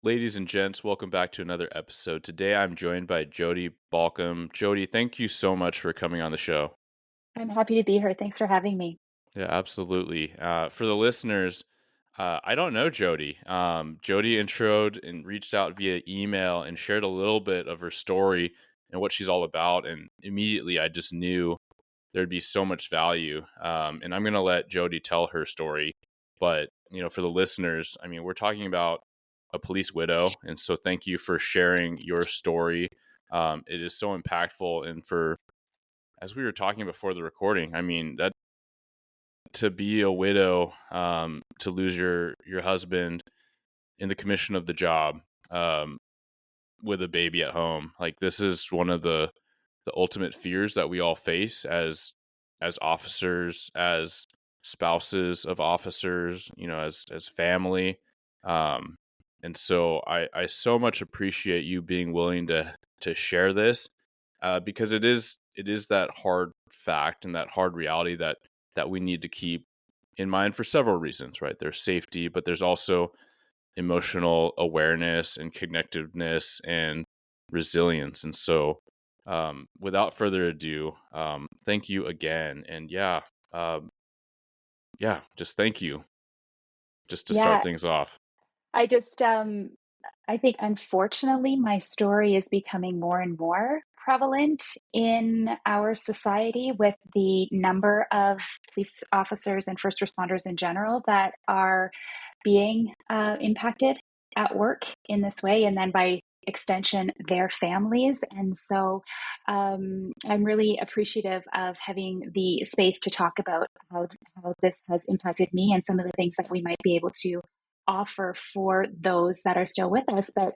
Ladies and gents, welcome back to another episode. Today I'm joined by Jodie Balcom. Jodie, thank you so much for coming on the show. I'm happy to be here. Thanks for having me. Yeah, absolutely. For the listeners, I don't know Jodie. Jodie introed and reached out via email and shared a little bit of her story and what she's all about. And immediately I just knew there'd be so much value. And I'm going to let Jodie tell her story. But, for the listeners, I mean, we're talking about a police widow. And so thank you for sharing your story. It is so impactful. And as we were talking before the recording, I mean, that to be a widow, to lose your husband in the commission of the job, um, with a baby at home, like this is one of the ultimate fears that we all face as officers, as spouses of officers, as family. Um, and so I so much appreciate you being willing to share this, because it is that hard fact and that hard reality that we need to keep in mind for several reasons, right? There's safety, but there's also emotional awareness and connectiveness and resilience. And so, without further ado, thank you again. And um, just thank you just to start Yeah, things off. I just I think unfortunately my story is becoming more and more prevalent in our society with the number of police officers and first responders in general that are being impacted at work in this way, and then by extension, their families. And so I'm really appreciative of having the space to talk about how this has impacted me and some of the things that we might be able to offer for those that are still with us, but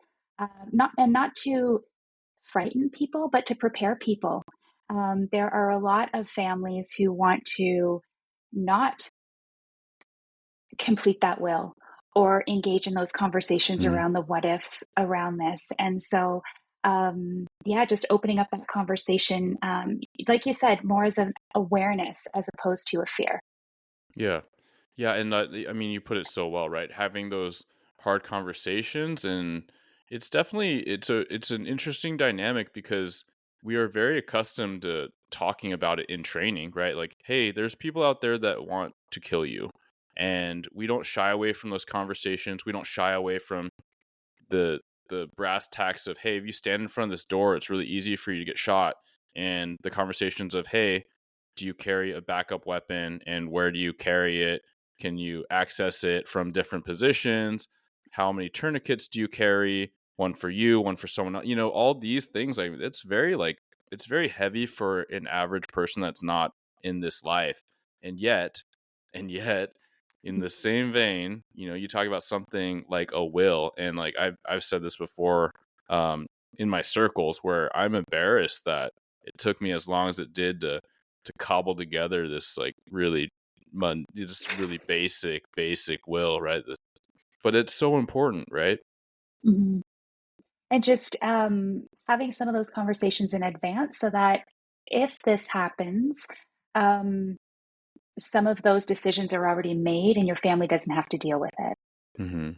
not to frighten people, but to prepare people. There are a lot of families who want to not complete that will or engage in those conversations Mm. around the what ifs around this. And so, yeah, just opening up that conversation, like you said, more as an awareness as opposed to a fear. Yeah. Yeah. And I mean, you put it so well, right? Having those hard conversations, and it's an interesting dynamic because we are very accustomed to talking about it in training, right? Like, hey, there's people out there that want to kill you. And we don't shy away from those conversations. We don't shy away from the the brass tacks of, hey, if you stand in front of this door, it's really easy for you to get shot. And the conversations of, hey, do you carry a backup weapon, and where do you carry it? Can you access it from different positions? How many tourniquets do you carry? One for you, one for someone else. All these things, like it's very heavy for an average person that's not in this life. And yet and yet in the same vein, you talk about something like a will, and like I've said this before, in my circles, where I'm embarrassed that it took me as long as it did to cobble together this like really just really basic will, right? But it's so important, right? Mhm. And just having some of those conversations in advance so that if this happens, um, some of those decisions are already made and your family doesn't have to deal with it. Hmm.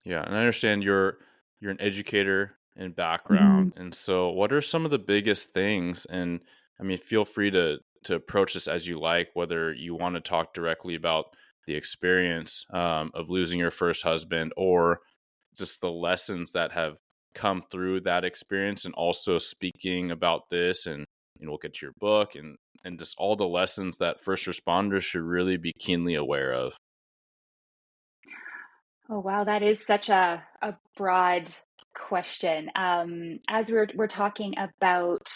Yeah, and I understand you're an educator in Mhm. background, and so what are some of the biggest things? And I mean, feel free to approach this as you like, whether you want to talk directly about the experience, of losing your first husband, or just the lessons that have come through that experience, and also speaking about this, and we'll get to your book, and just all the lessons that first responders should really be keenly aware of. Oh, wow, that is such a broad question. As we're talking about,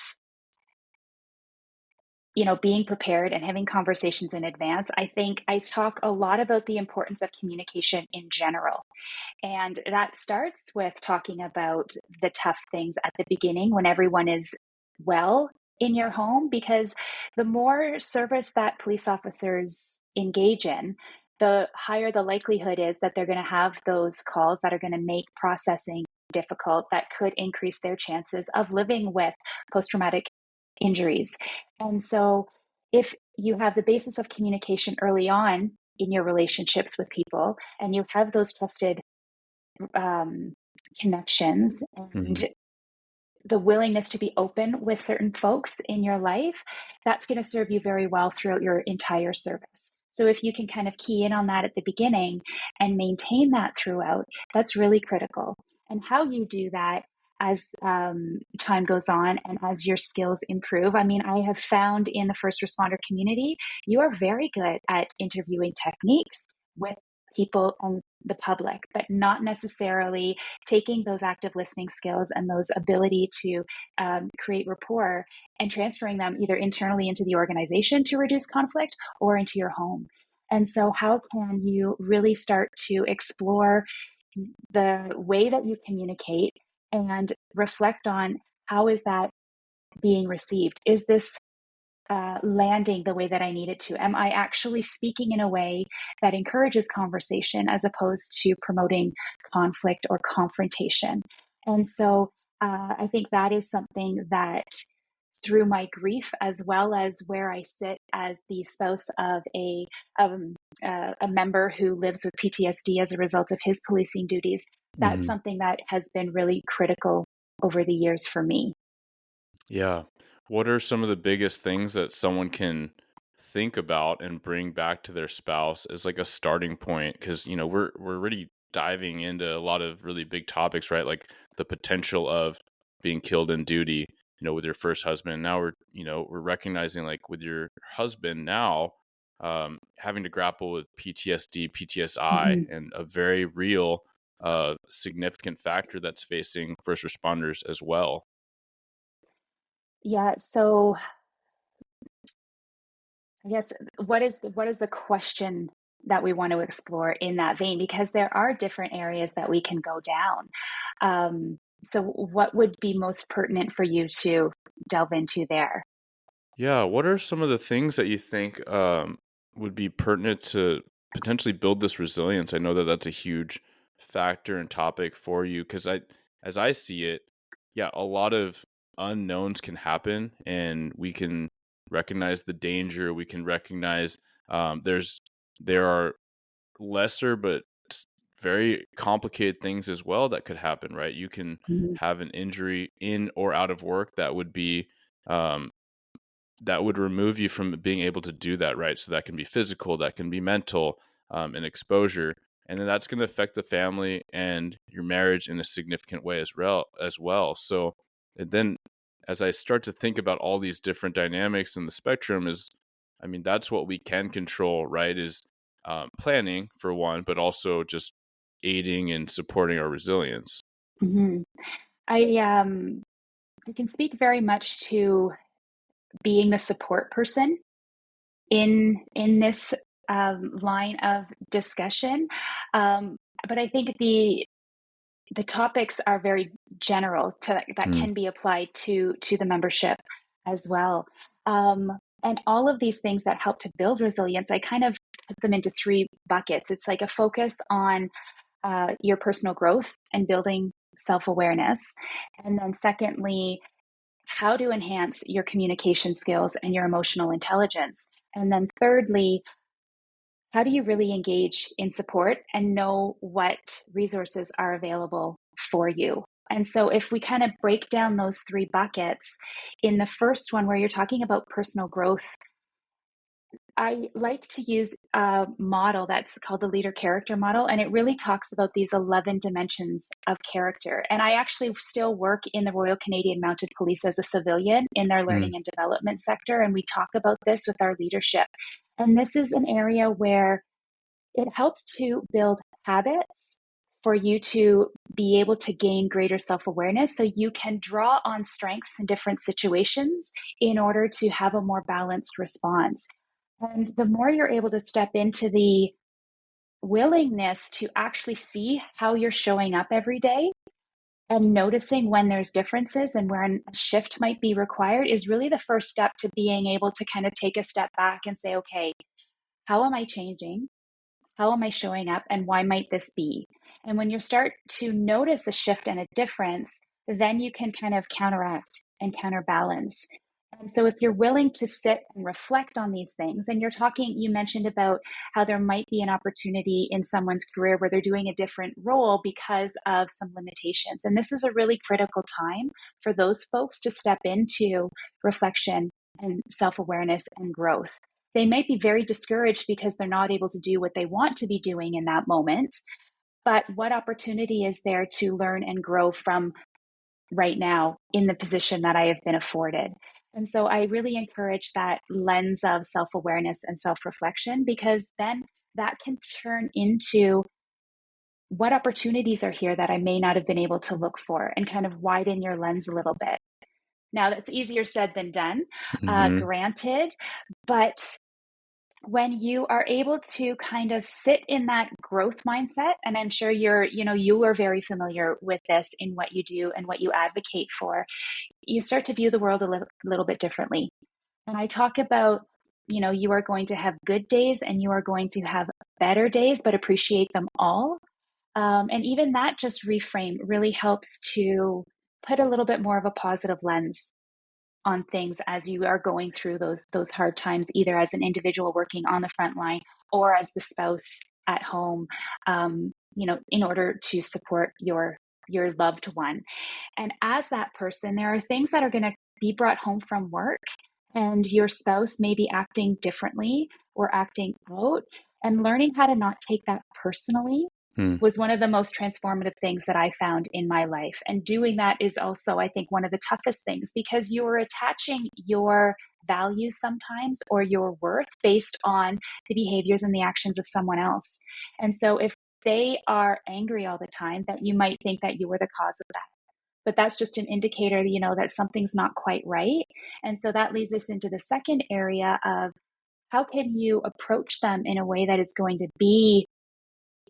being prepared and having conversations in advance, I think I talk a lot about the importance of communication in general. And that starts with talking about the tough things at the beginning when everyone is well in your home, because the more service that police officers engage in, the higher the likelihood is that they're going to have those calls that are going to make processing difficult, that could increase their chances of living with post traumatic injuries. And so, if you have the basis of communication early on in your relationships with people and you have those trusted um, connections Hmm. and the willingness to be open with certain folks in your life, that's going to serve you very well throughout your entire service. So if you can kind of key in on that at the beginning and maintain that throughout, that's really critical. And how you do that as time goes on and as your skills improve. I mean, I have found in the first responder community, you are very good at interviewing techniques with people and the public, but not necessarily taking those active listening skills and those ability to create rapport and transferring them either internally into the organization to reduce conflict or into your home. And so, how can you really start to explore the way that you communicate and reflect on how is that being received? Is this landing the way that I need it to? Am I actually speaking in a way that encourages conversation as opposed to promoting conflict or confrontation? And so I think that is something that through my grief, as well as where I sit as the spouse of a member who lives with PTSD as a result of his policing duties, that's Hmm. something that has been really critical over the years for me. Yeah. What are some of the biggest things that someone can think about and bring back to their spouse as like a starting point? Because we're already diving into a lot of really big topics, right? Like the potential of being killed in duty, with your first husband. Now we're recognizing like with your husband now, having to grapple with PTSD, PTSI, Mhm. and a very real, significant factor that's facing first responders as well. Yeah, so I guess what is the question that we want to explore in that vein? Because there are different areas that we can go down. So, what would be most pertinent for you to delve into there? Yeah, what are some of the things that you think would be pertinent to potentially build this resilience? I know that that's a huge factor and topic for you because as I see it, yeah, a lot of unknowns can happen, and we can recognize the danger. We can recognize there are lesser but very complicated things as well that could happen. Right, you can Mhm. have an injury in or out of work that would be um, that would remove you from being able to do that, right? So that can be physical, that can be mental, and exposure, and then that's going to affect the family and your marriage in a significant way as well. So, and then as I start to think about all these different dynamics in the spectrum, I mean, that's what we can control, right? Is planning for one, but also just aiding and supporting our resilience. Mhm. I um I can speak very much to being the support person in this line of discussion, um, but I think the topics are very general that Mm, can be applied to the membership as well. And all of these things that help to build resilience, I kind of put them into three buckets. It's like a focus on your personal growth and building self awareness. And then, secondly, how to enhance your communication skills and your emotional intelligence. And then, thirdly, how do you really engage in support and know what resources are available for you? And so, if we kind of break down those three buckets, in the first one where you're talking about personal growth, I like to use a model that's called the leader character model, and it really talks about these 11 dimensions of character. And I actually still work in the Royal Canadian Mounted Police as a civilian in their mm, learning and development sector, and we talk about this with our leadership. And this is an area where it helps to build habits for you to be able to gain greater self awareness so you can draw on strengths in different situations in order to have a more balanced response. And the more you're able to step into the willingness to actually see how you're showing up every day and noticing when there's differences and when a shift might be required is really the first step to being able to kind of take a step back and say, okay, how am I changing? How am I showing up? And why might this be? And when you start to notice a shift and a difference, then you can kind of counteract and counterbalance. And so, if you're willing to sit and reflect on these things, and you mentioned about how there might be an opportunity in someone's career where they're doing a different role because of some limitations. And this is a really critical time for those folks to step into reflection and self awareness and growth. They might be very discouraged because they're not able to do what they want to be doing in that moment. But what opportunity is there to learn and grow from right now in the position that I have been afforded? And so I really encourage that lens of self awareness and self reflection, because then that can turn into what opportunities are here that I may not have been able to look for, and kind of widen your lens a little bit. Now, that's easier said than done, Hmm. granted, but when you are able to kind of sit in that growth mindset, and I'm sure you are very familiar with this in what you do and what you advocate for, you start to view the world a little bit differently. And I talk about, you are going to have good days and you are going to have better days, but appreciate them all. And even that just reframe really helps to put a little bit more of a positive lens on things as you are going through those hard times, either as an individual working on the front line or as the spouse at home, in order to support your loved one. And as that person, there are things that are going to be brought home from work, and your spouse may be acting differently or acting out, and learning how to not take that personally Hmm. was one of the most transformative things that I found in my life. And doing that is also, I think, one of the toughest things, because you are attaching your value sometimes, or your worth, based on the behaviors and the actions of someone else. And so if they are angry all the time, that you might think that you were the cause of that. But that's just an indicator, that something's not quite right. And so that leads us into the second area of, how can you approach them in a way that is going to be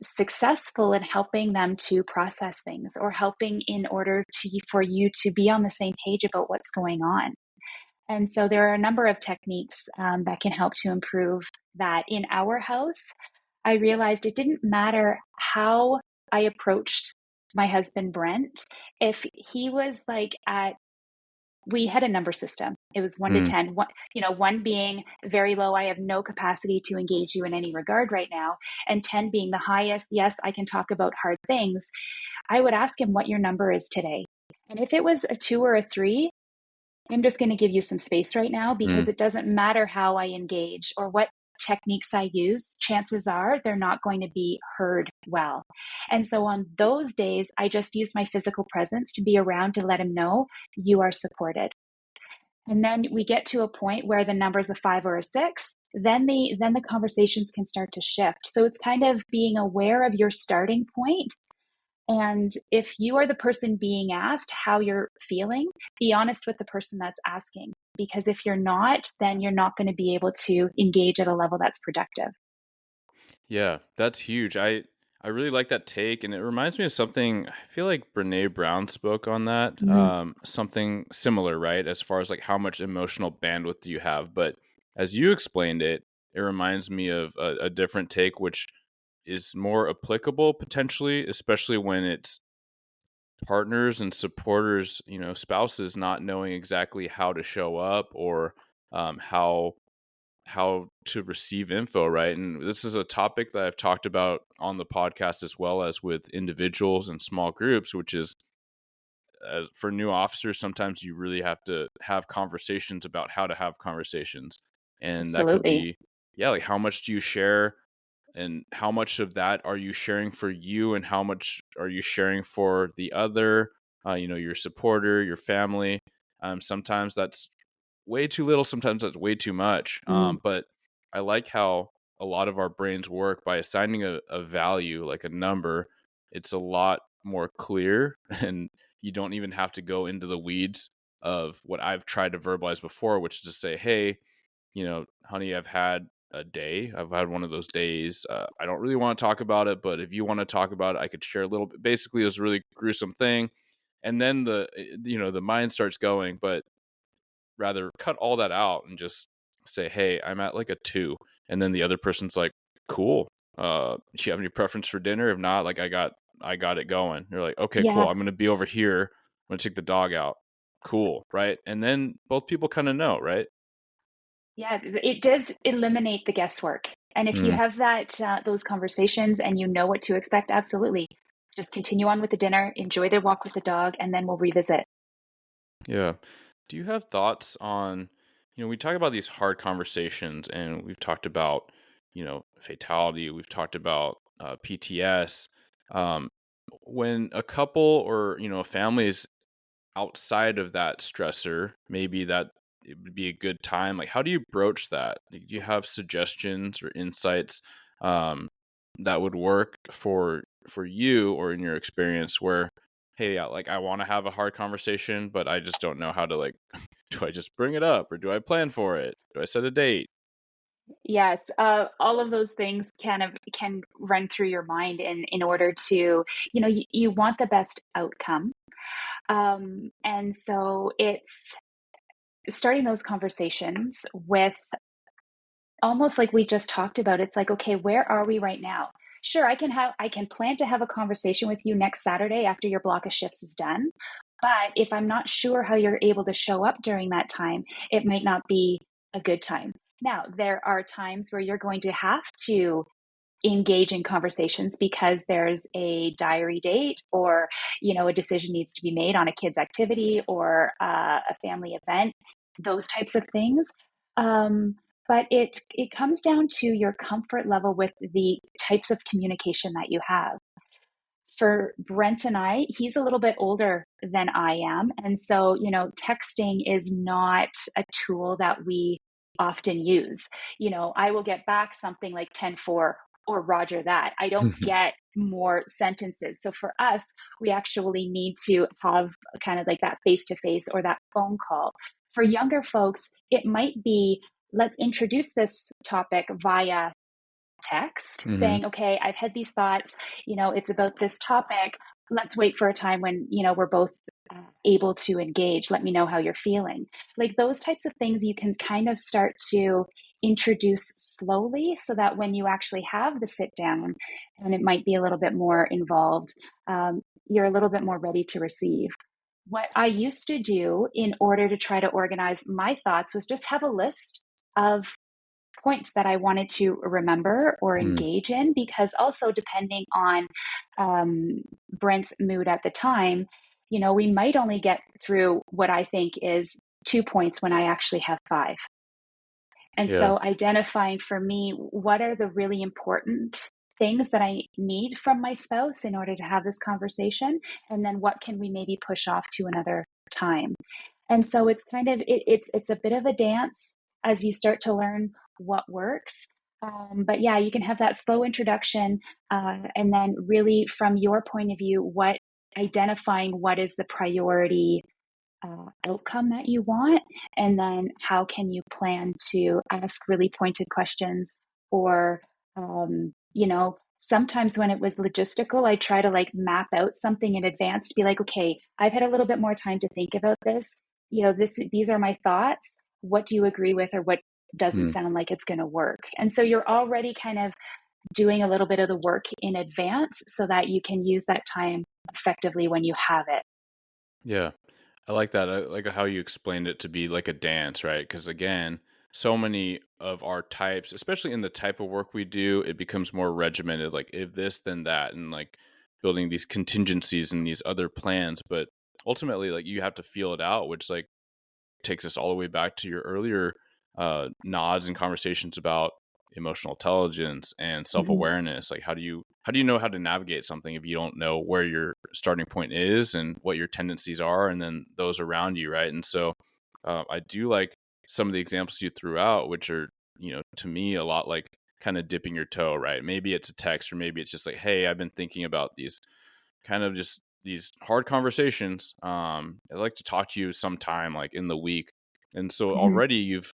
successful in helping them to process things, or helping in order for you to be on the same page about what's going on. And so there are a number of techniques that can help to improve that. In our house, I realized it didn't matter how I approached my husband Brent. If he was like we had a number system. It was 1 to 10. One being very low, I have no capacity to engage you in any regard right now, and 10 being the highest, yes, I can talk about hard things. I would ask him what your number is today. And if it was a 2 or a 3, I'm just going to give you some space right now, Hmm. because it doesn't matter how I engage or what techniques I use, chances are they're not going to be heard well. And so on those days, I just use my physical presence to be around to let him know you are supported. And then we get to a point where the number's a 5 or a 6, then the conversations can start to shift. So it's kind of being aware of your starting point. And if you are the person being asked how you're feeling, be honest with the person that's asking. Because if you're not, then you're not going to be able to engage at a level that's productive. Yeah, that's huge. I really like that take, and it reminds me of something. I feel like Brene Brown spoke on that. Mm, Something similar, right? As far as like how much emotional bandwidth do you have, but as you explained it, it reminds me of a different take, which is more applicable potentially, especially when it's partners and supporters, spouses not knowing exactly how to show up, or how to receive info, right? And this is a topic that I've talked about on the podcast, as well as with individuals and small groups, which is, for new officers, sometimes you really have to have conversations about how to have conversations. And that could absolutely. be, yeah, like how much do you share, and how much of that are you sharing for you, and how much are you sharing for the other, your supporter, your family. Sometimes that's way too little, sometimes that's way too much. Mm, But I like how a lot of our brains work by assigning a value, like a number. It's a lot more clear, and you don't even have to go into the weeds of what I've tried to verbalize before, which is to say, hey, honey, I've had a day. I've had one of those days. I don't really want to talk about it, but if you want to talk about it, I could share a little bit. Basically, it was a really gruesome thing. And then the mind starts going, but rather cut all that out and just say, hey, I'm at like a 2. And then the other person's like, cool. Do you have any preference for dinner? If not, like I got it going. You're like, okay, yeah. cool. I'm going to be over here. I'm going to take the dog out. cool, right? And then both people kind of know, right? Yeah, it does eliminate the guesswork. And if you Mm, have those conversations and you know what to expect, absolutely. Just continue on with the dinner, enjoy the walk with the dog, and then we'll revisit. yeah. Do you have thoughts on, we talk about these hard conversations and we've talked about, fatality, we've talked about PTS. Um, when a couple or, a family is outside of that stressor, maybe that it would be a good time. Like, how do you broach that? Like, do you have suggestions or insights um, that would work for you or in your experience where, hey, yeah, like I want to have a hard conversation, but I just don't know how to like. Do I just bring it up or do I plan for it? Do I set a date? Yes, all of those things can run through your mind in order to, you want the best outcome. And so it's starting those conversations with almost like we just talked about. It's like, okay, where are we right now? Sure, I can plan to have a conversation with you next Saturday after your block of shifts is done. But if I'm not sure how you're able to show up during that time, it might not be a good time. Now, there are times where you're going to have to engage in conversations because there's a diary date, or a decision needs to be made on a kid's activity, or a family event, those types of things. Um, but it comes down to your comfort level with the types of communication that you have. For Brent and I, he's a little bit older than I am. And so, texting is not a tool that we often use. I will get back something like 10-4 or Roger that. I don't get more sentences. So for us, we actually need to have kind of like that face to face or that phone call. For younger folks, it might be, let's introduce this topic via text Hmm. saying, okay, I've had these thoughts, it's about this topic. Let's wait for a time when, we're both able to engage. Let me know how you're feeling. Like those types of things you can kind of start to introduce slowly so that when you actually have the sit down, and it might be a little bit more involved, you're a little bit more ready to receive. What I used to do in order to try to organize my thoughts was just have a list of points that I wanted to remember or Mm, engage in, because also depending on Brent's mood at the time, we might only get through what I think is 2 points when I actually have five. And yeah. so identifying for me, what are the really important things that I need from my spouse in order to have this conversation? And then what can we maybe push off to another time? And so it's kind of it's a bit of a dance as you start to learn what works. But yeah, you can have that slow introduction, and then really from your point of view, what identifying what is the priority outcome that you want, and then how can you plan to ask really pointed questions, or sometimes when it was logistical, I try to like map out something in advance to be like, okay, I've had a little bit more time to think about this, these are my thoughts, what do you agree with, or what doesn't Mm, sound like it's going to work. And so you're already kind of doing a little bit of the work in advance so that you can use that time effectively when you have it. yeah. I like that. I like how you explained it to be like a dance, right? Because again, so many of our types, especially in the type of work we do, it becomes more regimented, like if this, then that, and like building these contingencies and these other plans. But ultimately, like you have to feel it out, which like takes us all the way back to your earlier nods and conversations about emotional intelligence and Mhm. self-awareness. Like how do you know how to navigate something if you don't know where your starting point is and what your tendencies are and then those around you, right? And so I do like some of the examples you threw out, which are, to me a lot like kind of dipping your toe, right? Maybe it's a text or maybe it's just like, hey, I've been thinking about these kind of just these hard conversations. I'd like to talk to you sometime like in the week. And so Mhm. already you've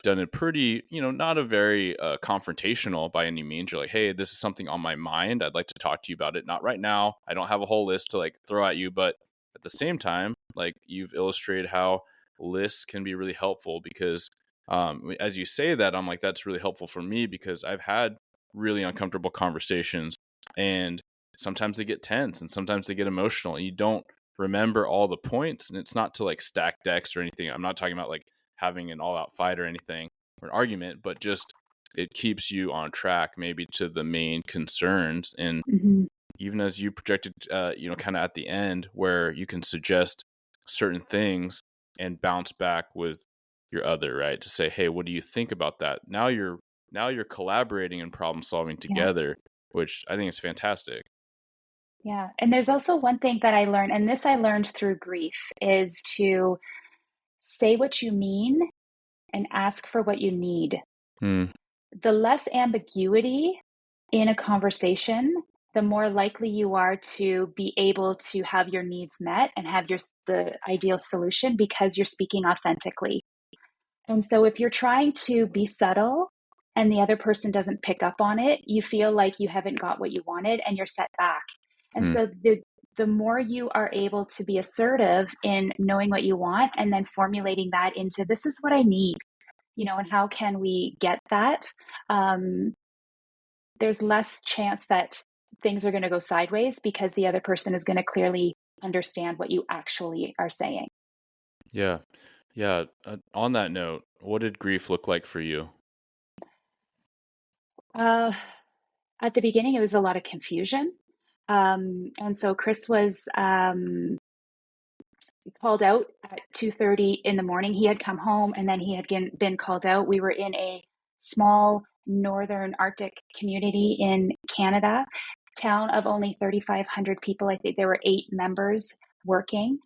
done it pretty, not a very confrontational by any means. You're like, hey, this is something on my mind. I'd like to talk to you about it. Not right now. I don't have a whole list to like throw at you, but at the same time, like you've illustrated how lists can be really helpful because as you say that, I'm like, that's really helpful for me because I've had really uncomfortable conversations and sometimes they get tense and sometimes they get emotional and you don't remember all the points. And it's not to like stack decks or anything. I'm not talking about like having an all out fight or anything or an argument, but just it keeps you on track maybe to the main concerns. And Hmm. even as you projected, kind of at the end where you can suggest certain things and bounce back with your other, right? To say, hey, what do you think about that? Now you're collaborating and problem solving Yeah. together, which I think is fantastic. Yeah. And there's also one thing that I learned, and this I learned through grief, is to say what you mean and ask for what you need. Mm, The less ambiguity in a conversation, the more likely you are to be able to have your needs met and have the ideal solution because you're speaking authentically. And so if you're trying to be subtle and the other person doesn't pick up on it, you feel like you haven't got what you wanted and you're set back. And mm, so the more you are able to be assertive in knowing what you want and then formulating that into this is what I need, and how can we get that? Um, there's less chance that things are going to go sideways because the other person is going to clearly understand what you actually are saying. yeah. Yeah. On that note, what did grief look like for you? Uh, at the beginning, it was a lot of confusion. And so Chris was called out at 2:30 in the morning. He had come home and then he had been called out. We were in a small northern Arctic community in Canada, town of only 3,500 people. I think there were 8 members working.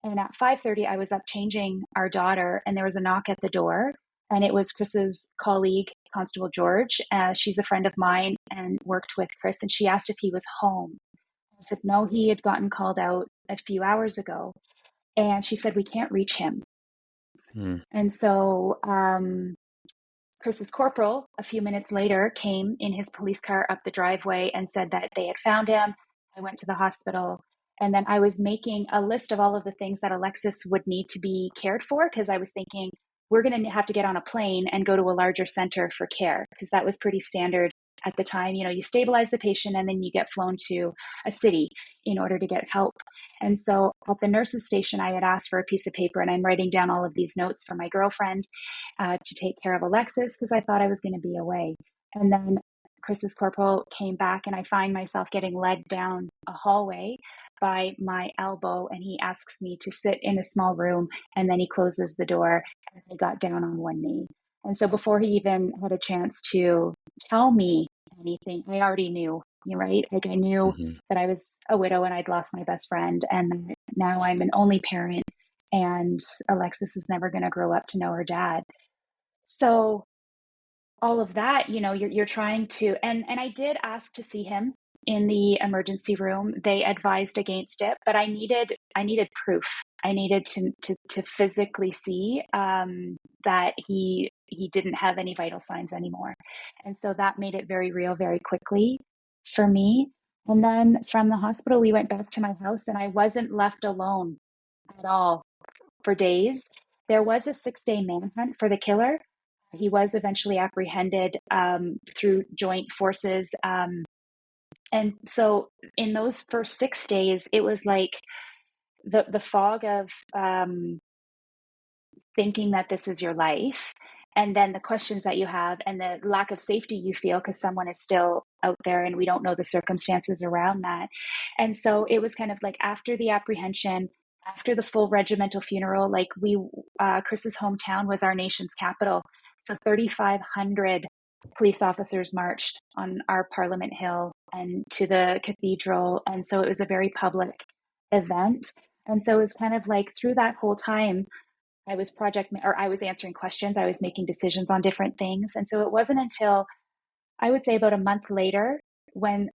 And at 5:30, I was up changing our daughter, and there was a knock at the door. And it was Chris's colleague, Constable George. She's a friend of mine and worked with Chris. And she asked if he was home. I said, no, he had gotten called out a few hours ago. And she said, we can't reach him. Mm, And so Chris's corporal, a few minutes later, came in his police car up the driveway and said that they had found him. I went to the hospital. And then I was making a list of all of the things that Alexis would need to be cared for because I was thinking we're going to have to get on a plane and go to a larger center for care because that was pretty standard at the time. You stabilize the patient and then you get flown to a city in order to get help. And so at the nurse's station, I had asked for a piece of paper and I'm writing down all of these notes for my girlfriend to take care of Alexis because I thought I was going to be away. And then Chris's corporal came back and I find myself getting led down a hallway by my elbow and he asks me to sit in a small room and then he closes the door and I got down on one knee. And so before he even had a chance to tell me anything, I already knew, you're right? Like I knew mhm, that I was a widow and I'd lost my best friend and now I'm an only parent and Alexis is never going to grow up to know her dad. So all of that, you're trying to, and I did ask to see him in the emergency room. They advised against it, but I needed proof. I needed to physically see that he didn't have any vital signs anymore, and so that made it very real very quickly for me. And then from the hospital, we went back to my house, and I wasn't left alone at all for days. There was a 6-day manhunt for the killer. He was eventually apprehended through joint forces. And so in those first 6 days, it was like the fog of thinking that this is your life. And then the questions that you have and the lack of safety you feel because someone is still out there and we don't know the circumstances around that. And so it was kind of like after the apprehension, after the full regimental funeral, like Chris's hometown was our nation's capital. So 3,500 police officers marched on our Parliament Hill and to the cathedral. And so it was a very public event. And so it was kind of like through that whole time, I was answering questions, I was making decisions on different things. And so it wasn't until I would say about a month later when,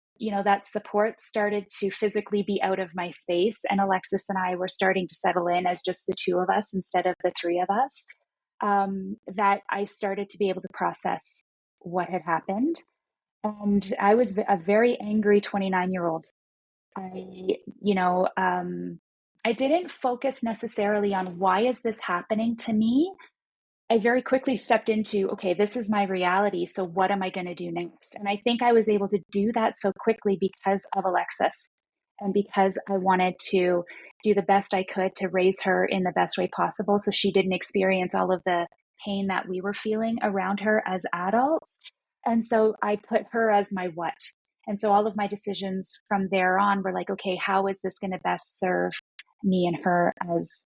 that support started to physically be out of my space and Alexis and I were starting to settle in as just the two of us instead of the three of us, that I started to be able to process what had happened. And I was a very angry 29-year-old. I, you know, I didn't focus necessarily on why is this happening to me. I very quickly stepped into, okay, this is my reality. So what am I going to do next? And I think I was able to do that so quickly because of Alexis And because I wanted to do the best I could to raise her in the best way possible so she didn't experience all of the pain that we were feeling around her as adults. And so I put her as my what. And so all of my decisions from there on were like, okay, how is this going to best serve me and her as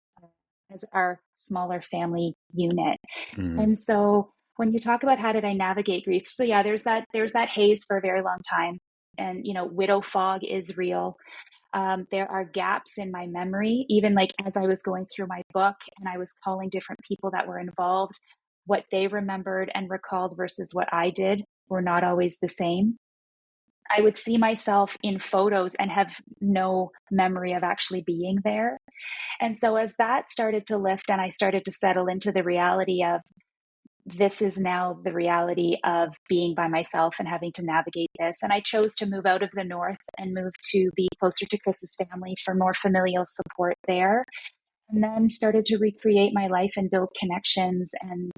our smaller family unit? Mm, And so when you talk about how did I navigate grief, so yeah, there's that haze for a very long time, and widow fog is real. There are gaps in my memory, even like as I was going through my book and I was calling different people that were involved, what they remembered and recalled versus what I did were not always the same. I would see myself in photos and have no memory of actually being there. And so as that started to lift and I started to settle into the reality of this is now the reality of being by myself and having to navigate this. And I chose to move out of the north and move to be closer to Chris's family for more familial support there. And then started to recreate my life and build connections. And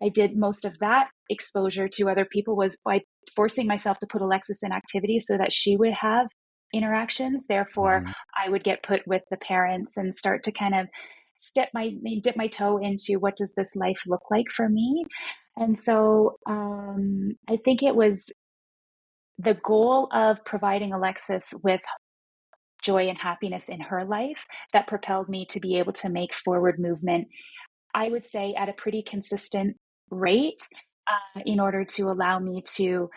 I did most of that exposure to other people was by forcing myself to put Alexis in activity so that she would have interactions. Therefore, mhm. I would get put with the parents and start to kind of dip my toe into what does this life look like for me. And so I think it was the goal of providing Alexis with joy and happiness in her life that propelled me to be able to make forward movement, I would say, at a pretty consistent rate, in order to allow me to,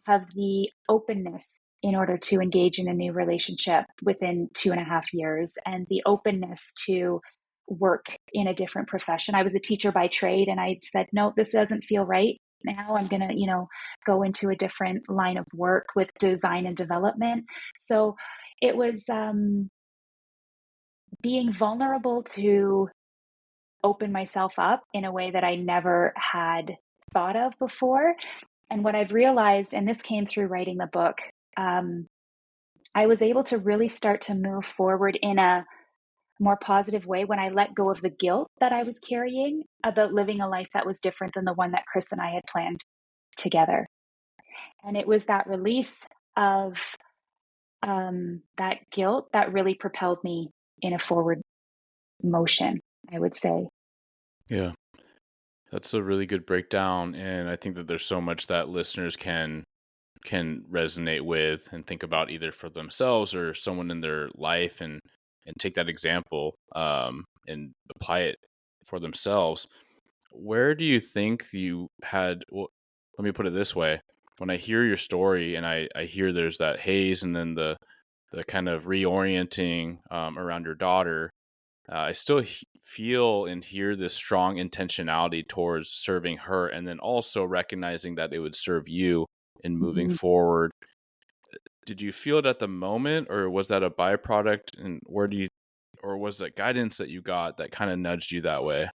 have the openness in order to engage in a new relationship within 2.5 years and the openness to work in a different profession. I was a teacher by trade and I said, no, this doesn't feel right. Now I'm going to, go into a different line of work with design and development. So it was being vulnerable to open myself up in a way that I never had thought of before. And what I've realized, and this came through writing the book, um, I was able to really start to move forward in a more positive way when I let go of the guilt that I was carrying about living a life that was different than the one that Chris and I had planned together. And it was that release of that guilt that really propelled me in a forward motion, I would say. Yeah, that's a really good breakdown, and I think that there's so much that listeners can resonate with and think about either for themselves or someone in their life, and take that example and apply it for themselves. Where do you think you had? Well, let me put it this way: when I hear your story and I hear there's that haze and then the kind of reorienting around your daughter, I still feel and hear this strong intentionality towards serving her, and then also recognizing that it would serve you in moving Mhm. forward. Did you feel it at the moment, or was that a byproduct? And where do you, or was it guidance that you got that kind of nudged you that way?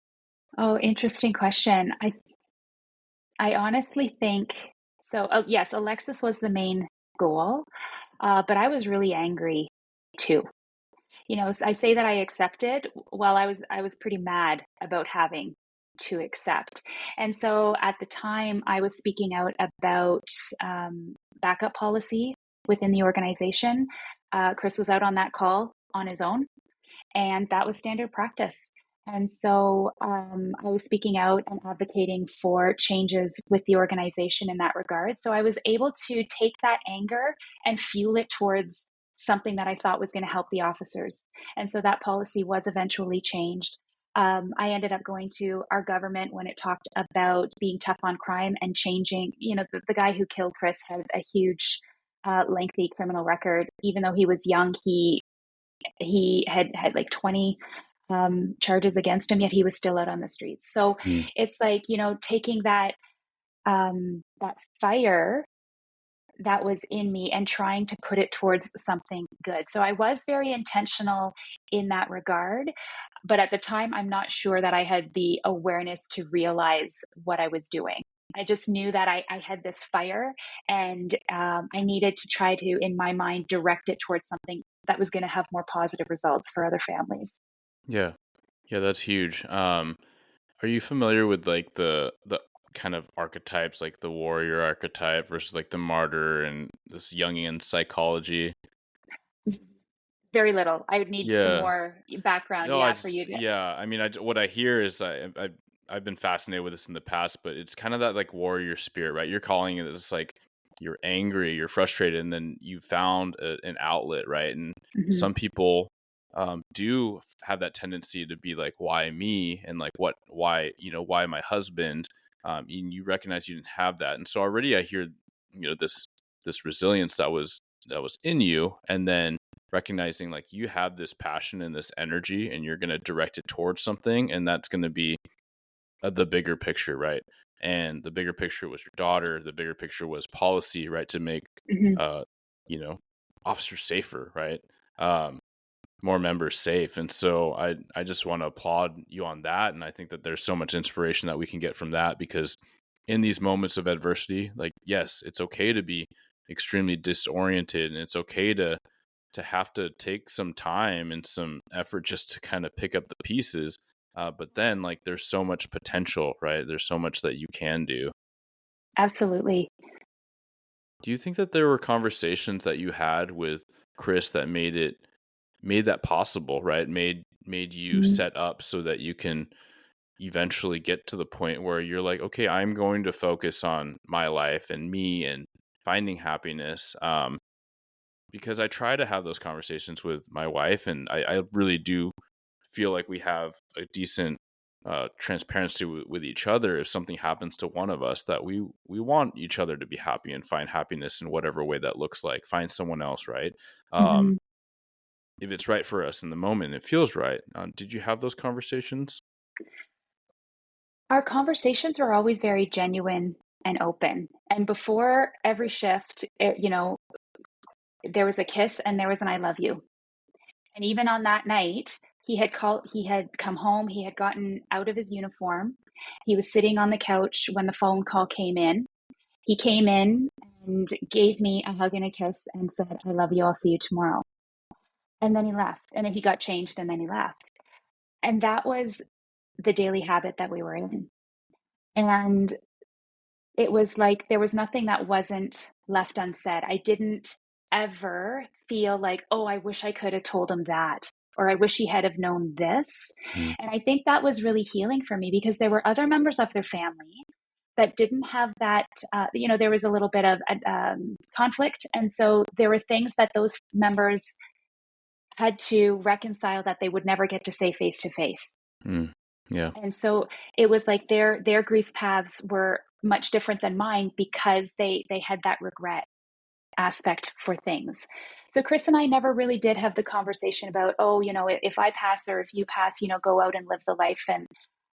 Oh, interesting question. I honestly think so. Oh, yes, Alexis was the main goal, but I was really angry too. I say that I accepted while I was pretty mad about having to accept. And so at the time, I was speaking out about backup policy within the organization. Chris was out on that call on his own, and that was standard practice. And so I was speaking out and advocating for changes with the organization in that regard. So I was able to take that anger and fuel it towards something that I thought was going to help the officers. And so that policy was eventually changed. I ended up going to our government when it talked about being tough on crime and changing. The guy who killed Chris had a huge, lengthy criminal record. Even though he was young, he had like 20 charges against him, yet he was still out on the streets. So Mm, it's like, taking that fire that was in me and trying to put it towards something good. So I was very intentional in that regard. But at the time, I'm not sure that I had the awareness to realize what I was doing. I just knew that I had this fire and I needed to try to, in my mind, direct it towards something that was going to have more positive results for other families. yeah, yeah, that's huge. Are you familiar with like the kind of archetypes, like the warrior archetype versus like the martyr and this Jungian psychology? Very little. I would need some Yeah. more background, No, I yeah, for you just to. yeah, I mean, what I hear is I've been fascinated with this in the past, but it's kind of that like warrior spirit, right? You're calling it as like you're angry, you're frustrated, and then you found an outlet, right? And Mhm, some people do have that tendency to be like, why me? And like, why, why my husband? And you recognize you didn't have that. And so already I hear, this resilience that was in you. And then recognizing like you have this passion and this energy and you're going to direct it towards something, and that's going to be the bigger picture, right? And the bigger picture was your daughter, the bigger picture was policy, right, to make mhm. uh you know officers safer, right? um More members safe. And so I just want to applaud you on that, and I think that there's so much inspiration that we can get from that, because in these moments of adversity, like, yes, it's okay to be extremely disoriented, and it's okay to have to take some time and some effort just to kind of pick up the pieces. But then, like, there's so much potential, right? There's so much that you can do. Absolutely. Do you think that there were conversations that you had with Chris that made that possible, right? Made you Mhm, set up so that you can eventually get to the point where you're like, okay, I'm going to focus on my life and me and finding happiness. Because I try to have those conversations with my wife, and I really do feel like we have a decent transparency with each other. If something happens to one of us, that we want each other to be happy and find happiness in whatever way that looks like. Find someone else, right? Um, mhm. if it's right for us in the moment, it feels right. Did you have those conversations? Our conversations were always very genuine and open, and before every shift, there was a kiss and there was an "I love you." And even on that night, he had come home, he had gotten out of his uniform. He was sitting on the couch when the phone call came in. He came in and gave me a hug and a kiss and said, "I love you. I'll see you tomorrow." And then he left. And then he got changed and then he left. And that was the daily habit that we were in. And it was like there was nothing that wasn't left unsaid. I didn't ever feel like, oh, I wish I could have told him that, or I wish he had have known this. Mm, And I think that was really healing for me because there were other members of their family that didn't have that. There was a little bit of conflict, and so there were things that those members had to reconcile that they would never get to say face to face. mm, yeah, And so it was like their grief paths were much different than mine because they had that regret aspect for things. So Chris and I never really did have the conversation about, oh, if I pass or if you pass, go out and live the life and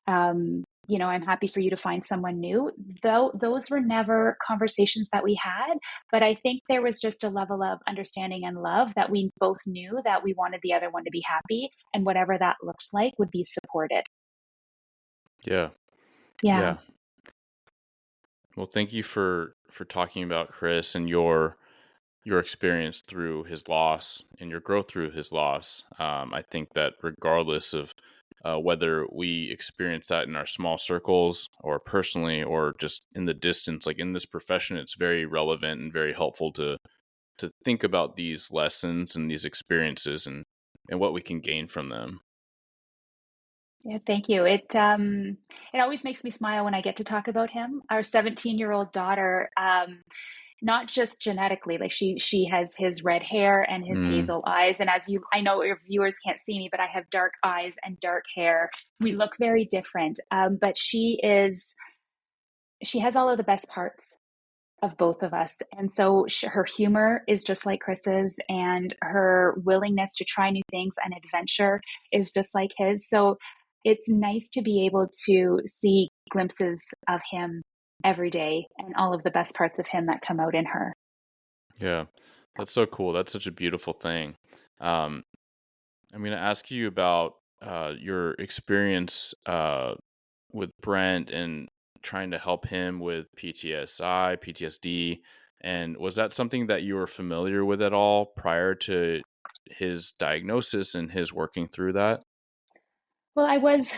I'm happy for you to find someone new. Though those were never conversations that we had, but I think there was just a level of understanding and love that we both knew that we wanted the other one to be happy, and whatever that looked like would be supported. yeah, Yeah. yeah. Well, thank you for talking about Chris and your experience through his loss and your growth through his loss. I think that regardless of whether we experience that in our small circles or personally or just in the distance, like in this profession, it's very relevant and very helpful to think about these lessons and these experiences and what we can gain from them. Yeah, thank you. It always makes me smile when I get to talk about him. Our 17-year-old daughter, not just genetically, like she has his red hair and his Mm, hazel eyes. And I know your viewers can't see me, but I have dark eyes and dark hair. We look very different. But she has all of the best parts of both of us. And so her humor is just like Chris's, and her willingness to try new things and adventure is just like his. So it's nice to be able to see glimpses of him every day and all of the best parts of him that come out in her. yeah, that's so cool. That's such a beautiful thing. Um, I'm going to ask you about your experience with Brent and trying to help him with PTSI, PTSD. And was that something that you were familiar with at all prior to his diagnosis and his working through that? Well, I was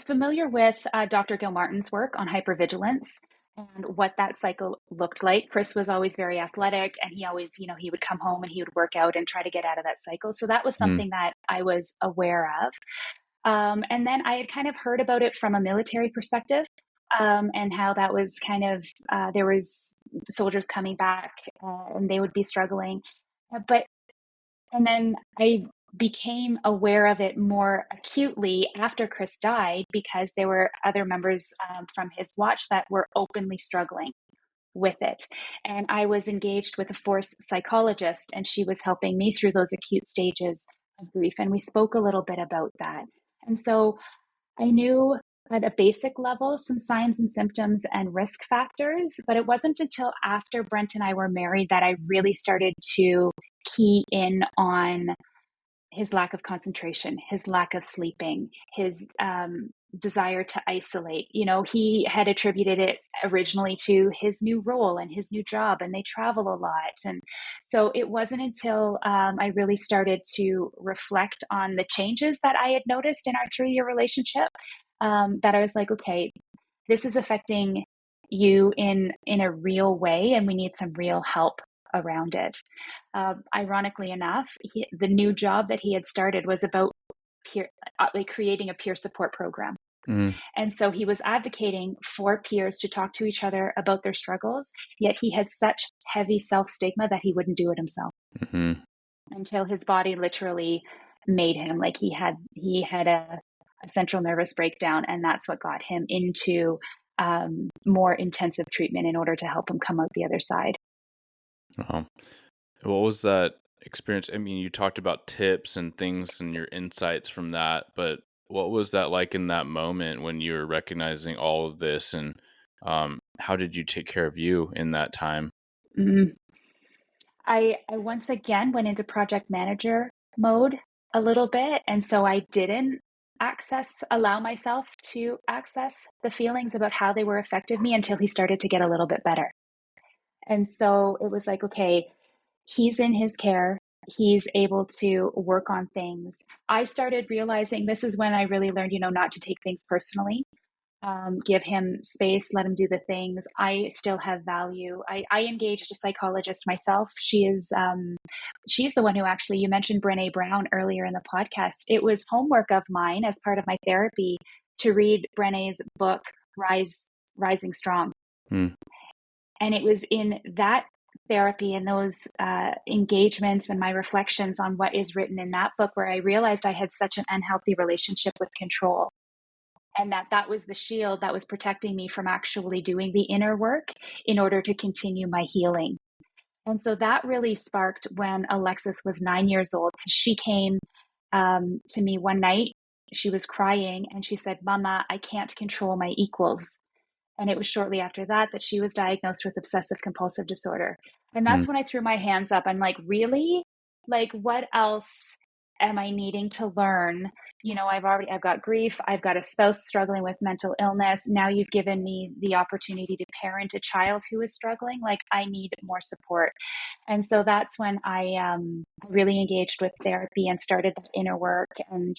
familiar with Dr. Gilmartin's work on hypervigilance and what that cycle looked like. Chris was always very athletic, and he always, he would come home and he would work out and try to get out of that cycle. So that was Mm. something that I was aware of. And then I had kind of heard about it from a military perspective, and how that was kind of, there was soldiers coming back, and they would be struggling. But and then I became aware of it more acutely after Chris died, because there were other members, from his watch that were openly struggling with it. And I was engaged with a force psychologist, and she was helping me through those acute stages of grief. And we spoke a little bit about that. And so I knew at a basic level some signs and symptoms and risk factors, but it wasn't until after Brent and I were married that I really started to key in on his lack of concentration, his lack of sleeping, his desire to isolate. He had attributed it originally to his new role and his new job, and they travel a lot. And so it wasn't until I really started to reflect on the changes that I had noticed in our 3-year relationship, that I was like, okay, this is affecting you in a real way, and we need some real help around it. Ironically enough, the new job that he had started was about peer, like creating a peer support program. Mm. And so he was advocating for peers to talk to each other about their struggles, yet he had such heavy self stigma that he wouldn't do it himself Hmm. until his body literally made him. Like he had a central nervous breakdown, and that's what got him into more intensive treatment in order to help him come out the other side. Wow. What was that experience? I mean, you talked about tips and things and your insights from that, but what was that like in that moment when you were recognizing all of this, and how did you take care of you in that time? Mm. I once again went into project manager mode a little bit. And so I didn't allow myself to access the feelings about how they were affected me until he started to get a little bit better. And so it was like, okay, he's in his care. He's able to work on things. I started realizing, this is when I really learned, not to take things personally. Give him space, let him do the things. I still have value. I engaged a psychologist myself. She's the one who actually, you mentioned Brene Brown earlier in the podcast. It was homework of mine as part of my therapy to read Brene's book, Rising Strong. Mm. And it was in that therapy and those engagements and my reflections on what is written in that book where I realized I had such an unhealthy relationship with control, and that was the shield that was protecting me from actually doing the inner work in order to continue my healing. And so that really sparked when Alexis was 9 years old, because she came to me one night. She was crying and she said, "Mama, I can't control my equals." And it was shortly after that that she was diagnosed with obsessive compulsive disorder. And Mm. that's when I threw my hands up. I'm like, really? Like, what else am I needing to learn? I've got grief. I've got a spouse struggling with mental illness. Now you've given me the opportunity to parent a child who is struggling. Like, I need more support. And so that's when I really engaged with therapy and started that inner work. And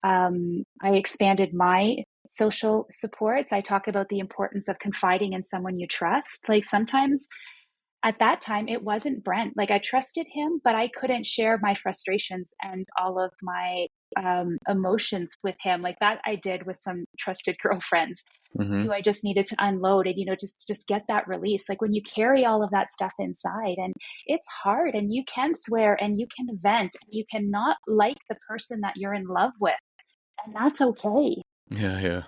I expanded my social supports. I talk about the importance of confiding in someone you trust. Like, sometimes at that time, it wasn't Brent. Like, I trusted him, but I couldn't share my frustrations and all of my emotions with him. Like, that I did with some trusted girlfriends Hmm. who I just needed to unload and, just get that release. Like, when you carry all of that stuff inside, and it's hard, and you can swear and you can vent, and you cannot like the person that you're in love with, and that's okay. Yeah, yeah,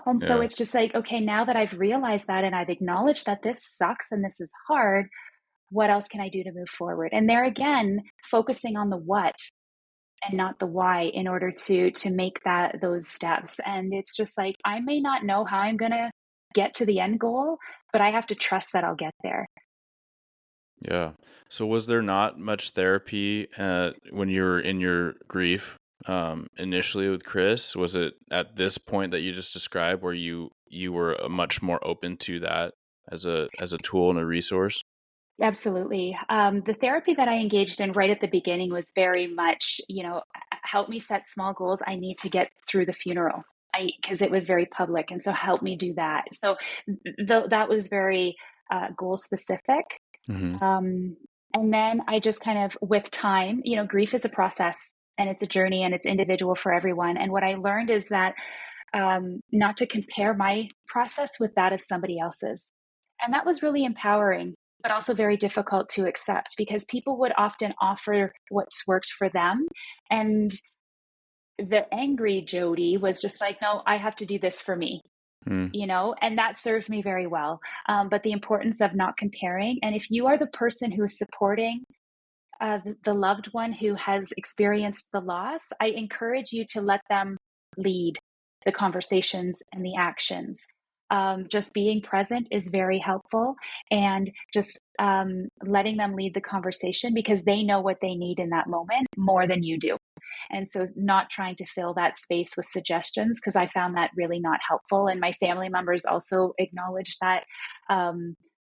And so yeah, it's just like, okay, now that I've realized that and I've acknowledged that this sucks and this is hard, what else can I do to move forward? And there again, focusing on the what and not the why in order to make those steps. And it's just like, I may not know how I'm going to get to the end goal, but I have to trust that I'll get there. yeah. So was there not much therapy when you were in your grief initially with Chris? Was it at this point that you just described where you were much more open to that as a tool and a resource? Absolutely. The therapy that I engaged in right at the beginning was very much, help me set small goals. I need to get through the funeral. because it was very public, and so help me do that. So that was very goal specific. Hmm. Um, and then I just kind of, with time, grief is a process and it's a journey and it's individual for everyone. And what I learned is that not to compare my process with that of somebody else's. And that was really empowering, but also very difficult to accept because people would often offer what's worked for them. And the angry Jodie was just like, no, I have to do this for me. Mm. And that served me very well. But the importance of not comparing. And if you are the person who is supporting the loved one who has experienced the loss, I encourage you to let them lead the conversations and the actions. Just being present is very helpful, and just letting them lead the conversation because they know what they need in that moment more than you do. And so, not trying to fill that space with suggestions, because I found that really not helpful. And my family members also acknowledged that.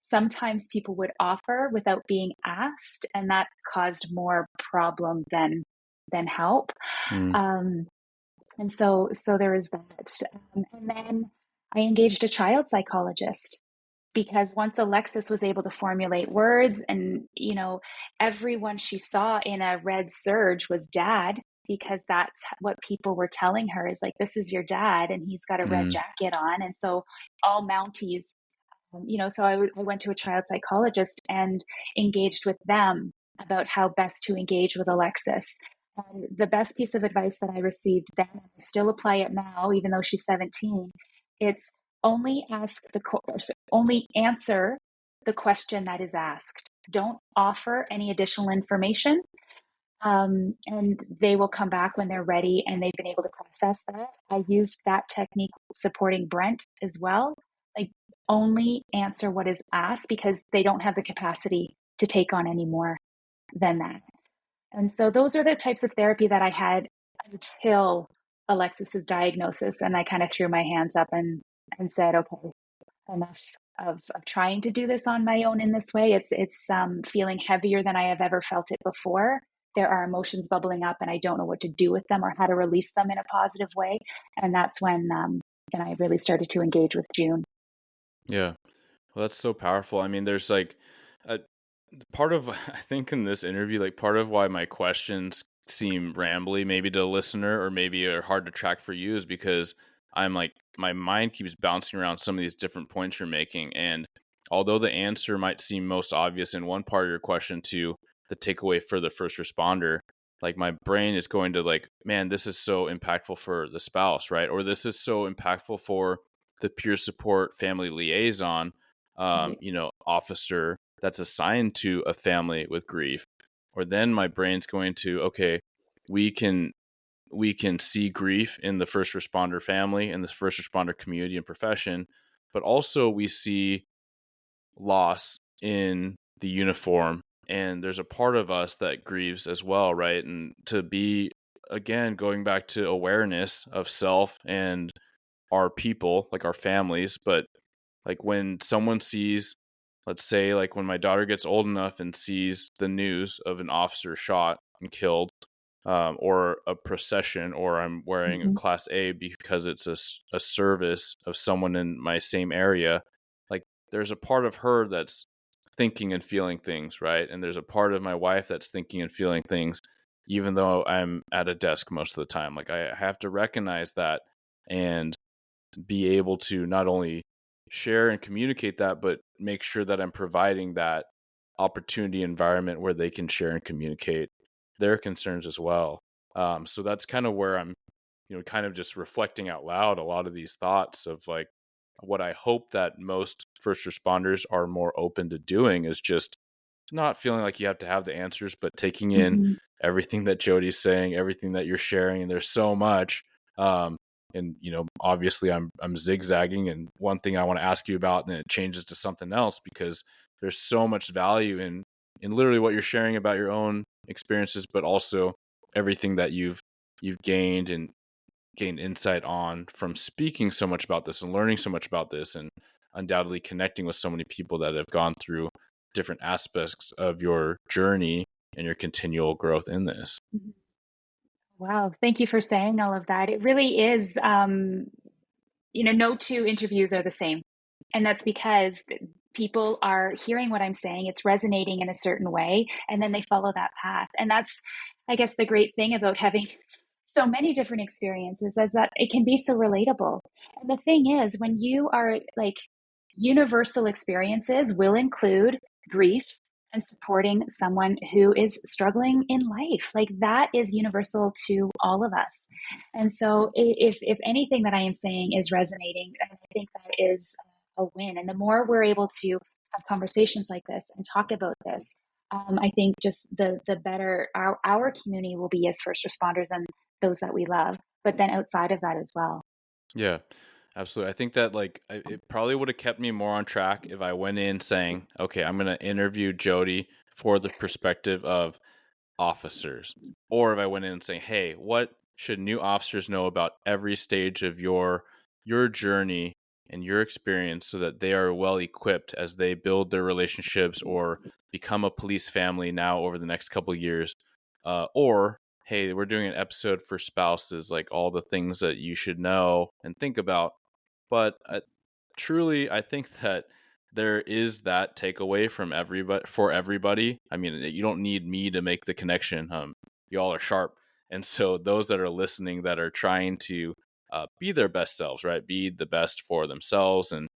Sometimes people would offer without being asked, and that caused more problem than help. Mm. Um, and so there is that. And then I engaged a child psychologist because once Alexis was able to formulate words, and everyone she saw in a red surge was dad, because that's what people were telling her, is like, this is your dad and he's got a red Mm. jacket on. And so all Mounties, so I went to a child psychologist and engaged with them about how best to engage with Alexis. And the best piece of advice that I received then, and I still apply it now, even though she's 17, it's only answer the question that is asked. Don't offer any additional information, and they will come back when they're ready and they've been able to process that. I used that technique supporting Brent as well. Like, only answer what is asked because they don't have the capacity to take on any more than that. And so those are the types of therapy that I had until Alexis's diagnosis. And I kind of threw my hands up and said, okay, enough of trying to do this on my own in this way. It's feeling heavier than I have ever felt it before. There are emotions bubbling up, and I don't know what to do with them or how to release them in a positive way. And that's when I really started to engage with June. Yeah. Well, that's so powerful. I mean, there's like a part of I think in this interview, like part of why my questions seem rambly, maybe to the listener, or maybe are hard to track for you, is because I'm like my mind keeps bouncing around some of these different points you're making, and although the answer might seem most obvious in one part of your question to the takeaway for the first responder, like my brain is going to like, man, this is so impactful for the spouse, right? Or this is so impactful for the peer support family liaison, Right. officer that's assigned to a family with grief. Or then my brain's going to, okay, we can see grief in the first responder family and the first responder community and profession, but also we see loss in the uniform, and there's a part of us that grieves as well, right? And to be, again, going back to awareness of self and our people, like our families, but like when someone sees, let's say, like when my daughter gets old enough and sees the news of an officer shot and killed, or a procession, or I'm wearing a Mm-hmm. class A because it's a service of someone in my same area, like there's a part of her that's thinking and feeling things, right? And there's a part of my wife that's thinking and feeling things, even though I'm at a desk most of the time. Like I have to recognize that and be able to not only share and communicate that, but make sure that I'm providing that opportunity environment where they can share and communicate their concerns as well. So that's kind of where I'm, kind of just reflecting out loud a lot of these thoughts of like what I hope that most first responders are more open to doing is just not feeling like you have to have the answers, but taking in Mm-hmm. everything that Jodie's saying, everything that you're sharing, and there's so much. And obviously, I'm zigzagging, and one thing I want to ask you about, and then it changes to something else because there's so much value in literally what you're sharing about your own experiences, but also everything that you've gained and gained insight on from speaking so much about this and learning so much about this, and undoubtedly connecting with so many people that have gone through different aspects of your journey and your continual growth in this. Mm-hmm. Wow, thank you for saying all of that. It really is, no two interviews are the same. And that's because people are hearing what I'm saying, it's resonating in a certain way, and then they follow that path. And that's, I guess, the great thing about having so many different experiences is that it can be so relatable. And the thing is, when you are like, universal experiences will include grief and supporting someone who is struggling in life. Like that is universal to all of us. And so if anything that I am saying is resonating, I think that is a win. And the more we're able to have conversations like this and talk about this, I think just the better our community will be as first responders and those that we love, but then outside of that as well. Yeah, absolutely. I think that it probably would have kept me more on track if I went in saying, "Okay, I'm going to interview Jody for the perspective of officers," or if I went in and saying, "Hey, what should new officers know about every stage of your journey and your experience so that they are well equipped as they build their relationships or become a police family now over the next couple of years?" Or hey, we're doing an episode for spouses, like all the things that you should know and think about. But truly, I think that there is that takeaway from everybody for everybody. I mean, you don't need me to make the connection. You all are sharp, and so those that are listening that are trying to be their best selves, right? Be the best for themselves and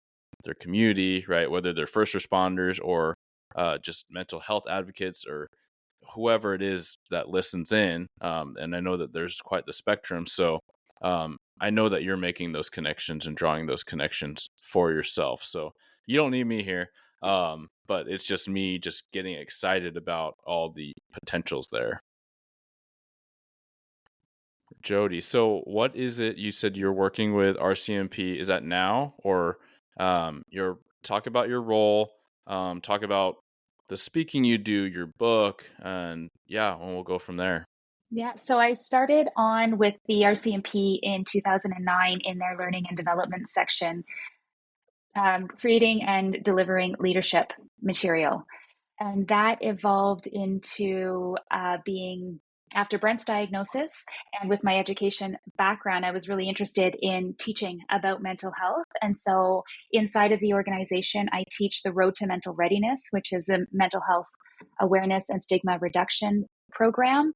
their community, right? Whether they're first responders or just mental health advocates or whoever it is that listens in. And I know that there's quite the spectrum. So I know that you're making those connections and drawing those connections for yourself. So you don't need me here. But it's just me just getting excited about all the potentials there. Jody, so what is it you said you're working with RCMP? Is that now or your talk about your role, talk about the speaking you do, your book, and yeah, and we'll go from there. Yeah, so I started on with the RCMP in 2009 in their learning and development section, creating and delivering leadership material. And that evolved into being after Brent's diagnosis and with my education background, I was really interested in teaching about mental health. And so inside of the organization, I teach the Road to Mental Readiness, which is a mental health awareness and stigma reduction program.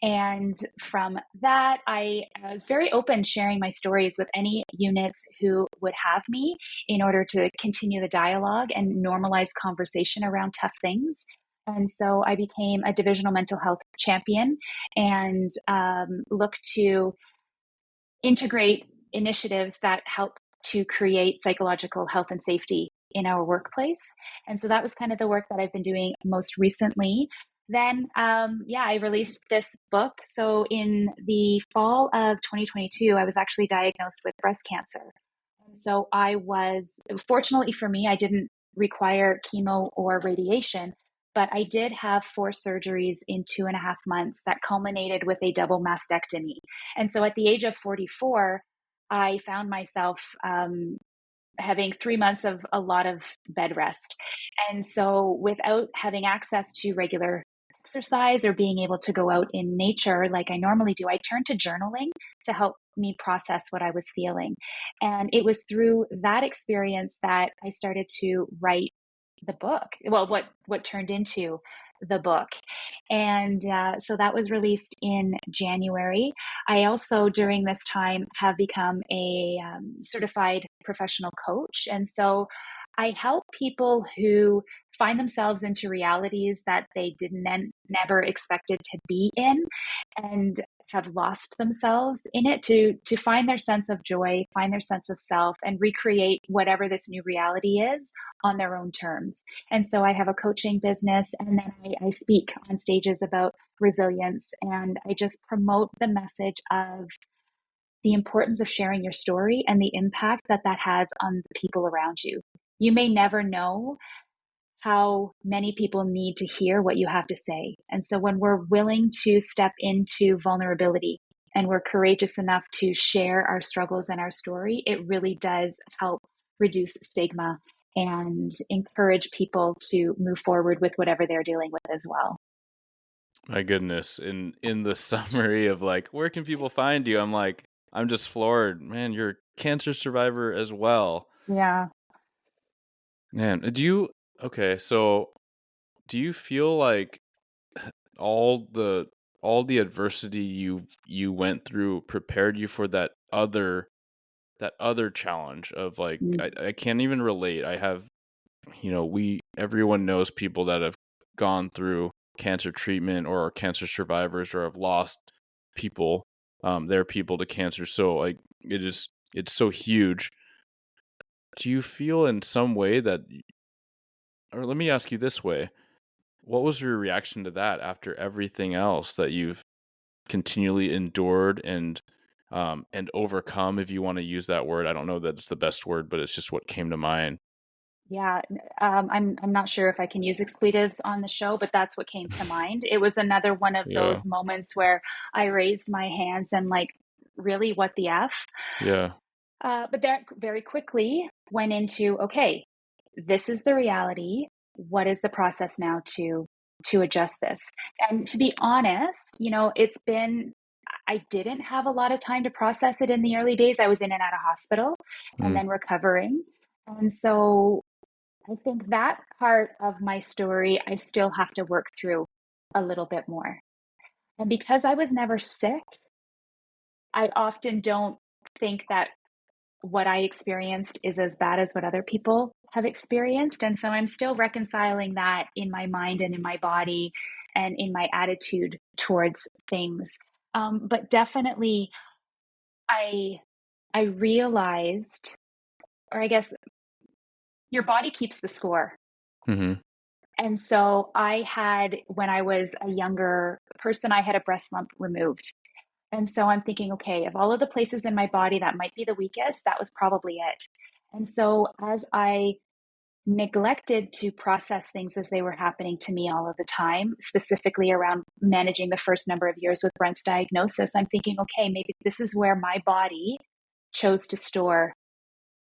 And from that, I was very open sharing my stories with any units who would have me in order to continue the dialogue and normalize conversation around tough things. And so I became a divisional mental health champion and look to integrate initiatives that help to create psychological health and safety in our workplace. And so that was kind of the work that I've been doing most recently. Then, I released this book. So in the fall of 2022, I was actually diagnosed with breast cancer. And so fortunately for me, I didn't require chemo or radiation, but I did have 4 surgeries in 2.5 months that culminated with a double mastectomy. And so at the age of 44, I found myself having 3 months of a lot of bed rest. And so, without having access to regular exercise or being able to go out in nature like I normally do, I turned to journaling to help me process what I was feeling. And it was through that experience that I started to write the book. Well, what turned into the book. And so that was released in January. I also, during this time, have become a certified professional coach. And so I help people who find themselves into realities that they never expected to be in and have lost themselves in it to find their sense of joy, find their sense of self, and recreate whatever this new reality is on their own terms. And so I have a coaching business, and then I speak on stages about resilience, and I just promote the message of the importance of sharing your story and the impact that that has on the people around you. You may never know how many people need to hear what you have to say. And so when we're willing to step into vulnerability and we're courageous enough to share our struggles and our story, it really does help reduce stigma and encourage people to move forward with whatever they're dealing with as well. My goodness. In the summary of like, where can people find you? I'm like, I'm just floored. Man, you're a cancer survivor as well. Yeah. Man, do you okay, so do you feel like all the all the adversity you went through prepared you for that other challenge of like Mm. I can't even relate. I have we everyone knows people that have gone through cancer treatment or are cancer survivors or have lost people, their people to cancer. So like it's so huge. Do you feel in some way that, or let me ask you this way, what was your reaction to that after everything else that you've continually endured and overcome, if you want to use that word? I don't know that it's the best word, but it's just what came to mind. Yeah, I'm not sure if I can use expletives on the show, but that's what came to mind. It was another one of Yeah. those moments where I raised my hands and like, really, what the F? Yeah. But that very quickly went into, okay, this is the reality. What is the process now to adjust this? And to be honest, it's been I didn't have a lot of time to process it in the early days. I was in and out of hospital and Mm, then recovering. And so I think that part of my story, I still have to work through a little bit more. And because I was never sick, I often don't think that what I experienced is as bad as what other people have experienced. And so I'm still reconciling that in my mind and in my body and in my attitude towards things. But definitely, I I realized, or I guess your body keeps the score. mhm, And so I had, when I was a younger person, I had a breast lump removed. And so I'm thinking, okay, of all of the places in my body that might be the weakest, that was probably it. And so as I neglected to process things as they were happening to me all of the time, specifically around managing the first number of years with Brent's diagnosis, I'm thinking, okay, maybe this is where my body chose to store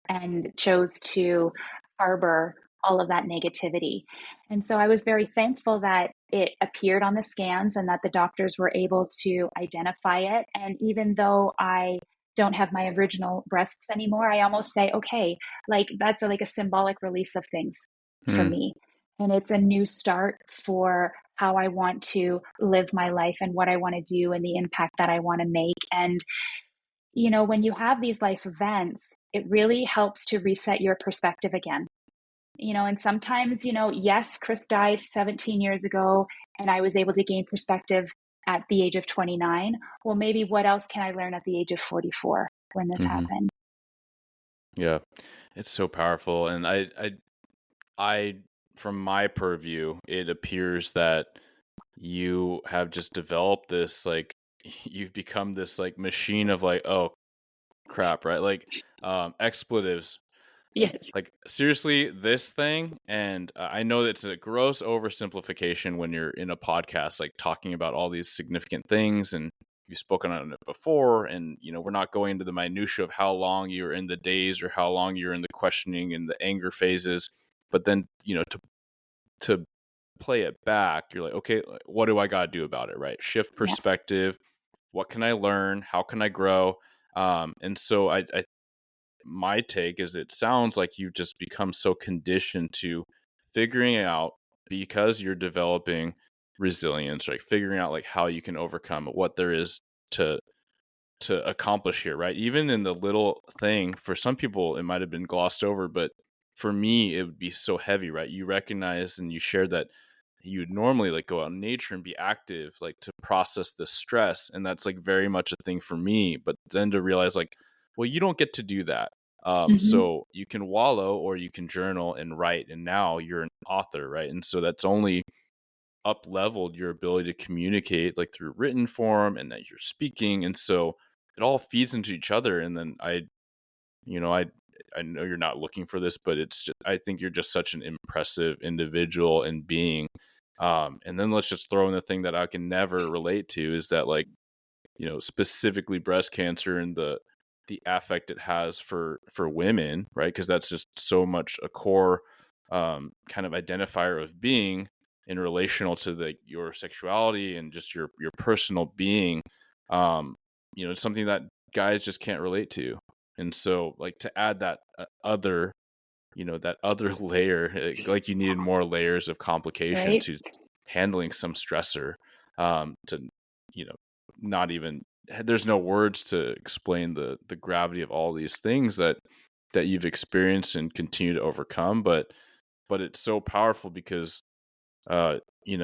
and chose to harbor all of that negativity. And so I was very thankful that it appeared on the scans and that the doctors were able to identify it. And even though I don't have my original breasts anymore, I almost say, okay, like that's like a symbolic release of things for mm, me. And it's a new start for how I want to live my life and what I want to do and the impact that I want to make. And when you have these life events, it really helps to reset your perspective again. And sometimes, yes, Chris died 17 years ago, and I was able to gain perspective at the age of 29. Well, maybe what else can I learn at the age of 44 when this mhm. happened? Yeah. It's so powerful, and I from my purview, it appears that you have just developed this, like you've become this, like, machine of, like, "Oh, crap," right? Like, expletives. Yes. Seriously, this thing, and I know it's a gross oversimplification when you're in a podcast, like talking about all these significant things, and you've spoken on it before, and we're not going into the minutia of how long you're in the daze or how long you're in the questioning and the anger phases, but then to play it back, you're like, okay, like, what do I got to do about it, right? Shift Yeah. perspective. What can I learn? How can I grow? And so I my take is it sounds like you've just become so conditioned to figuring out, because you're developing resilience, like figuring out like how you can overcome what there is to accomplish here, right? Even in the little thing, for some people it might have been glossed over, but for me it would be so heavy, right? You recognize and you share that you would normally like go out in nature and be active, like to process the stress, and that's like very much a thing for me. But then to realize like, well, you don't get to do that. Hmm. So you can wallow or you can journal and write, and now you're an author, right? And so that's only up leveled your ability to communicate like through written form and that you're speaking. And so it all feeds into each other. And then you know, I I know you're not looking for this, but it's just, I think you're just such an impressive individual and being. And then let's just throw in the thing that I can never relate to is that like, specifically breast cancer and the affect it has for women, right? Because that's just so much a core kind of identifier of being. in relational to your sexuality and just your personal being, um, it's something that guys just can't relate to. And so, like, to add that other, that other layer, like you needed more layers of complication Right? to handling some stressor, to, you know, not even, there's no words to explain the gravity of all these things that you've experienced and continue to overcome. But it's so powerful because, uh, you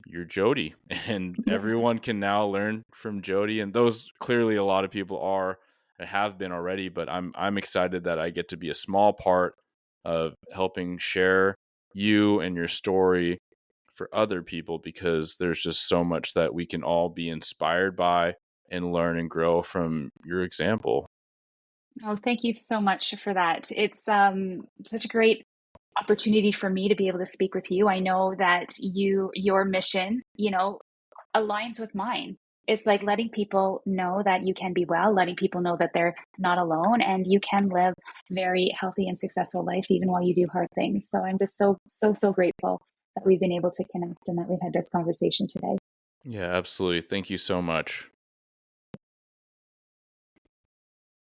you're Jodie, and Yeah. everyone can now learn from Jodie, and those clearly a lot of people are and have been already. But I'm excited that I get to be a small part of helping share you and your story for other people, because there's just so much that we can all be inspired by and learn and grow from your example. Oh, thank you so much for that. It's such a great opportunity for me to be able to speak with you. I know that your mission, aligns with mine. It's like letting people know that you can be well, letting people know that they're not alone and you can live very healthy and successful life even while you do hard things. So I'm just so so so grateful that we've been able to connect and that we've had this conversation today. Yeah, absolutely. Thank you so much.